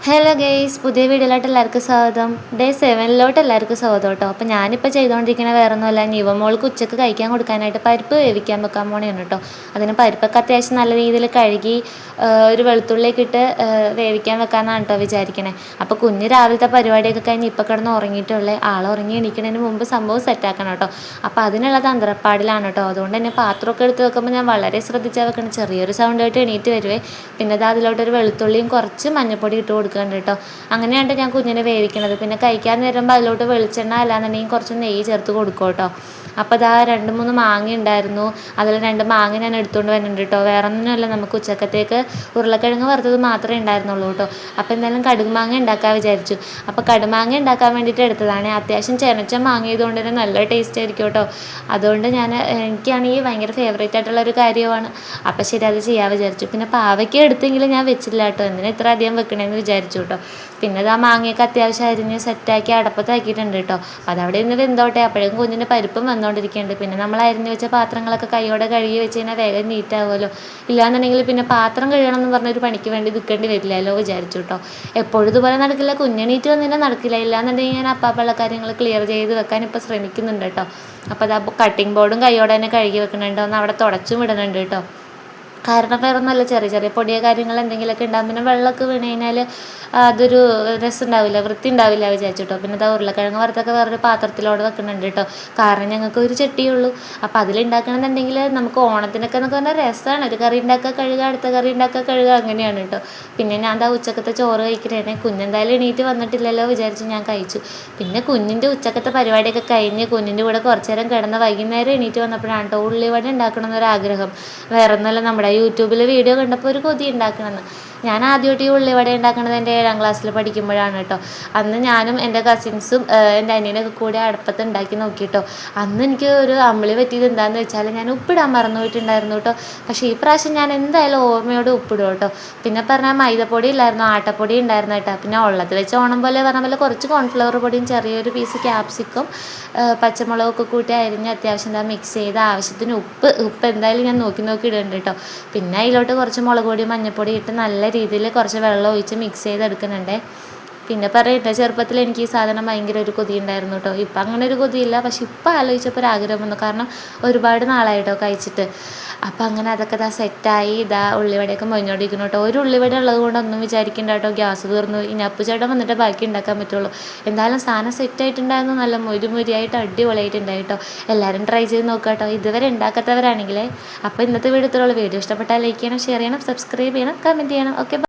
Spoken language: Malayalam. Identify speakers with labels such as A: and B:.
A: ഹലോ ഗെയ്സ്, പുതിയ വീഡിയോയിലോട്ട് എല്ലാവർക്കും സ്വാഗതം. ഡേ 7 എല്ലാവർക്കും സ്വാഗതം കേട്ടോ. അപ്പോൾ ഞാനിപ്പോൾ ചെയ്തുകൊണ്ടിരിക്കുന്ന വേറെ ഒന്നുമല്ല, നിവമോൾക്ക് ഉച്ചക്ക് കഴിക്കാൻ കൊടുക്കാനായിട്ട് പരിപ്പ് വേവിക്കാൻ വെക്കാൻ പോണെയാണ് കേട്ടോ. അതിന് പരിപ്പൊക്കെ അത്യാവശ്യം നല്ല രീതിയിൽ കഴുകി ഒരു വെളുത്തുള്ളിയൊക്കെ ഇട്ട് വേവിക്കാൻ വെക്കാമെന്നാണ് കേട്ടോ വിചാരിക്കണേ. അപ്പോൾ കുഞ്ഞ് രാവിലത്തെ പരിപാടിയൊക്കെ കഴിഞ്ഞ് ഇപ്പോൾ കിടന്ന് ഉറങ്ങിയിട്ടുള്ളേ. ഉറങ്ങി എണീക്കുന്നതിന് മുമ്പ് സംഭവം സെറ്റാക്കണം കേട്ടോ. അപ്പോൾ അതിനുള്ള തന്ത്രപ്പാടിലാണ് കേട്ടോ. അതുകൊണ്ട് തന്നെ പാത്രമൊക്കെ എടുത്ത് വെക്കുമ്പോൾ ഞാൻ വളരെ ശ്രദ്ധിച്ചാൽ വെക്കണം. ചെറിയൊരു സൗണ്ട് ആയിട്ട് എണീറ്റ് വരുവേ. പിന്നെ അതിലോട്ടൊരു വെളുത്തുള്ളിയും കുറച്ച് മഞ്ഞൾപ്പൊടി ഇട്ട് കൊടുക്കുന്നുണ്ട് കേട്ടോ. അങ്ങനെയാണ് ഞാൻ കുഞ്ഞിനെ വേവിക്കണത്. പിന്നെ കഴിക്കാൻ നേരുമ്പോൾ അതിലോട്ട് വെളിച്ചെണ്ണ അല്ലാന്നുണ്ടെങ്കിൽ കുറച്ച് നെയ്യ് ചേർത്ത് കൊടുക്കും കേട്ടോ. അപ്പോൾ ഇതാ 2-3 മാങ്ങ ഉണ്ടായിരുന്നു. അതിൽ 2 മാങ്ങ ഞാൻ എടുത്തുകൊണ്ട് വരുന്നുണ്ട് കേട്ടോ. വേറെ ഒന്നുമല്ല, നമുക്ക് ഉച്ചക്കത്തേക്ക് ഉരുളക്കിഴങ്ങ് വറുത്തത് മാത്രമേ ഉണ്ടായിരുന്നുള്ളൂ കേട്ടോ. അപ്പോൾ എന്തായാലും കടുമാങ്ങ ഉണ്ടാക്കാൻ വിചാരിച്ചു. അപ്പോൾ കടുമാങ്ങ ഉണ്ടാക്കാൻ വേണ്ടിയിട്ട് എടുത്തതാണ്. അത്യാവശ്യം ചെനച്ച മാങ്ങ ചെയ്തുകൊണ്ട് തന്നെ നല്ല ടേസ്റ്റ് ആയിരിക്കും കേട്ടോ. അതുകൊണ്ട് എനിക്കാണെങ്കിൽ ഭയങ്കര ഫേവറേറ്റ് ആയിട്ടുള്ള ഒരു കാര്യമാണ്. അപ്പോൾ ശരി, അത് ചെയ്യാൻ വിചാരിച്ചു. പിന്നെ പാവയ്ക്ക് എടുത്തെങ്കിലും ഞാൻ വെച്ചില്ല കേട്ടോ. എന്തിനാ ഇത്ര അധികം വെക്കണമെന്ന് വിചാരിച്ചു കേട്ടോ. പിന്നെ ആ മാങ്ങയൊക്കെ അത്യാവശ്യം അരിഞ്ഞ് സെറ്റാക്കി അടപ്പത്താക്കിയിട്ടുണ്ട് കേട്ടോ. അപ്പോൾ അതവിടെ ഇന്ന് വെന്തോട്ടെ. അപ്പോഴേക്കും കുഞ്ഞിൻ്റെ പരിപ്പും വന്നുകൊണ്ടിരിക്കുന്നുണ്ട്. പിന്നെ നമ്മൾ അരിഞ്ഞ് വെച്ച പാത്രങ്ങളൊക്കെ കൈയോടെ കഴുകി വെച്ച് കഴിഞ്ഞാൽ വേഗം നീറ്റാവുമല്ലോ. ഇല്ലാന്നുണ്ടെങ്കിൽ പിന്നെ പാത്രം കഴുകണം എന്ന് പറഞ്ഞൊരു പണിക്ക് വേണ്ടി നിൽക്കേണ്ടി വരില്ലല്ലോ വിചാരിച്ചു കേട്ടോ. എപ്പോഴും ഇതുപോലെ നടക്കില്ല, കുഞ്ഞെണീറ്റ് വന്നിട്ട് നടക്കില്ല. ഇല്ലാന്നുണ്ടെങ്കിൽ ഞാൻ അപ്പാപ്പുള്ള കാര്യങ്ങൾ ക്ലിയർ ചെയ്ത് വെക്കാൻ ഇപ്പോൾ ശ്രമിക്കുന്നുണ്ട് കേട്ടോ. അപ്പോൾ അത് കട്ടിംഗ് ബോർഡും കൈയോടെ തന്നെ കഴുകി വെക്കുന്നുണ്ട്. ഒന്ന് അവിടെ തുടച്ചും ഇടുന്നുണ്ട് കേട്ടോ. കാരണം വേറെ ഒന്നുമല്ല, ചെറിയ ചെറിയ പൊടിയ കാര്യങ്ങൾ എന്തെങ്കിലുമൊക്കെ ഉണ്ടാകും. പിന്നെ വെള്ളമൊക്കെ വീണ് കഴിഞ്ഞാൽ അതൊരു രസം ഉണ്ടാവില്ല, വൃത്തി ഉണ്ടാവില്ല വിചാരിച്ചിട്ടോ. പിന്നെ അത് ഉരുളക്കിഴങ്ങ് വറുത്തൊക്കെ വേറൊരു പാത്രത്തിലോട് വെക്കുന്നുണ്ട് കേട്ടോ. കാരണം ഞങ്ങൾക്ക് ഒരു ചട്ടിയുള്ളൂ. അപ്പോൾ അതിലുണ്ടാക്കണമെന്നുണ്ടെങ്കിൽ നമുക്ക് ഓണത്തിനൊക്കെ എന്നൊക്കെ പറഞ്ഞാൽ രസമാണ്. ഒരു കറി ഉണ്ടാക്കുക, കഴുകുക, അടുത്ത കറി ഉണ്ടാക്കുക, കഴുകുക, അങ്ങനെയാണ് കേട്ടോ. പിന്നെ ഞാൻ എന്താ ഉച്ചക്കത്തെ ചോറ് കഴിക്കണേ. കുഞ്ഞെന്തായാലും എണീറ്റ് വന്നിട്ടില്ലല്ലോ വിചാരിച്ച് ഞാൻ കഴിച്ചു. പിന്നെ കുഞ്ഞിൻ്റെ ഉച്ചക്കത്തെ പരിപാടിയൊക്കെ കഴിഞ്ഞ് കുഞ്ഞിൻ്റെ കൂടെ കുറച്ച് നേരം കിടന്ന് വൈകുന്നേരം എണീറ്റ് വന്നപ്പോഴാണ് കേട്ടോ ഉള്ളിവട ഉണ്ടാക്കണമെന്നൊരാഗ്രഹം. വേറെ ഒന്നുമല്ല, നമ്മുടെ യൂട്യൂബിൽ വീഡിയോ കണ്ടപ്പോൾ ഒരു കൊതി ഉണ്ടാക്കണമെന്ന്. ഞാൻ ആദ്യമായിട്ട് ഈ ഉള്ളിവട ഉണ്ടാക്കുന്നത് എൻ്റെ 7ാം ക്ലാസ്സിൽ പഠിക്കുമ്പോഴാണ് കേട്ടോ. അന്ന് ഞാനും എൻ്റെ കസിൻസും എൻ്റെ അനിയനൊക്കെ കൂടി അടുപ്പത്ത് ഉണ്ടാക്കി നോക്കിയിട്ടോ. അന്ന് എനിക്ക് ഒരു അമ്പിളി പറ്റിയത് എന്താണെന്ന് വെച്ചാൽ ഞാൻ ഉപ്പിടാൻ മറന്നു പോയിട്ടുണ്ടായിരുന്നു കേട്ടോ. പക്ഷേ ഈ പ്രാവശ്യം ഞാൻ എന്തായാലും ഓർമ്മയോട് ഉപ്പിടും കേട്ടോ. പിന്നെ പറഞ്ഞാൽ മൈദപ്പൊടി ഇല്ലായിരുന്നു, ആട്ടപ്പൊടി ഉണ്ടായിരുന്നു കേട്ടോ. പിന്നെ ഉള്ളത് വെച്ച് ഓണം പോലെ പറഞ്ഞ പോലെ കുറച്ച് കോൺഫ്ലവർ പൊടിയും ചെറിയൊരു പീസ് ക്യാപ്സിക്കും പച്ചമുളകൊക്കെ കൂട്ടി അരിഞ്ഞ് അത്യാവശ്യം എന്താ മിക്സ് ചെയ്ത് ആവശ്യത്തിന് ഉപ്പ് എന്തായാലും ഞാൻ നോക്കി ഇടുന്നുണ്ട് കേട്ടോ. പിന്നെ അതിലോട്ട് കുറച്ച് മുളക് പൊടി മഞ്ഞൾപ്പൊടി ഇട്ട് നല്ല രീതിയിൽ കുറച്ച് വെള്ളം ഒഴിച്ച് മിക്സ് ചെയ്തെടുക്കുന്നുണ്ട്. പിന്നെ പറയട്ടെ, ചെറുപ്പത്തിൽ എനിക്ക് ഈ സാധനം ഭയങ്കര ഒരു കൊതി ഉണ്ടായിരുന്നു കേട്ടോ. ഇപ്പം അങ്ങനെ ഒരു കൊതിയില്ല, പക്ഷെ ഇപ്പം ആലോചിച്ചപ്പോൾ ഒരു ആഗ്രഹം വന്നു. കാരണം ഒരുപാട് നാളായിട്ടോ കഴിച്ചിട്ട്. അപ്പം അങ്ങനെ അതൊക്കെ സെറ്റായി ഉള്ളിവടയൊക്കെ മൊഞ്ഞോണ്ടിരിക്കുന്നു കേട്ടോ. ഒരു ഉള്ളിവട ഉള്ളത് കൊണ്ടൊന്നും വിചാരിക്കേണ്ട കേട്ടോ, ഗ്യാസ് തീർന്നു. ഇനി അപ്പുചേട്ടൻ വന്നിട്ട് ബാക്കി ഉണ്ടാക്കാൻ പറ്റുള്ളൂ. എന്തായാലും സാധനം സെറ്റായിട്ടുണ്ടായിരുന്നു, നല്ല മുരിയായിട്ട് അടിപൊളിയായിട്ടുണ്ടായി കേട്ടോ. എല്ലാവരും ട്രൈ ചെയ്ത് നോക്കുക കേട്ടോ, ഇതുവരെ ഉണ്ടാക്കാത്തവരാണെങ്കിലേ. അപ്പോൾ ഇന്നത്തെ വീഡിയോ ഇത്രയുള്ള. വീഡിയോ ഇഷ്ടപ്പെട്ടാൽ ലൈക്ക് ചെയ്യണം, ഷെയർ ചെയ്യണം, സബ്സ്ക്രൈബ് ചെയ്യണം, കമൻറ്റ് ചെയ്യണം. ഓക്കെ.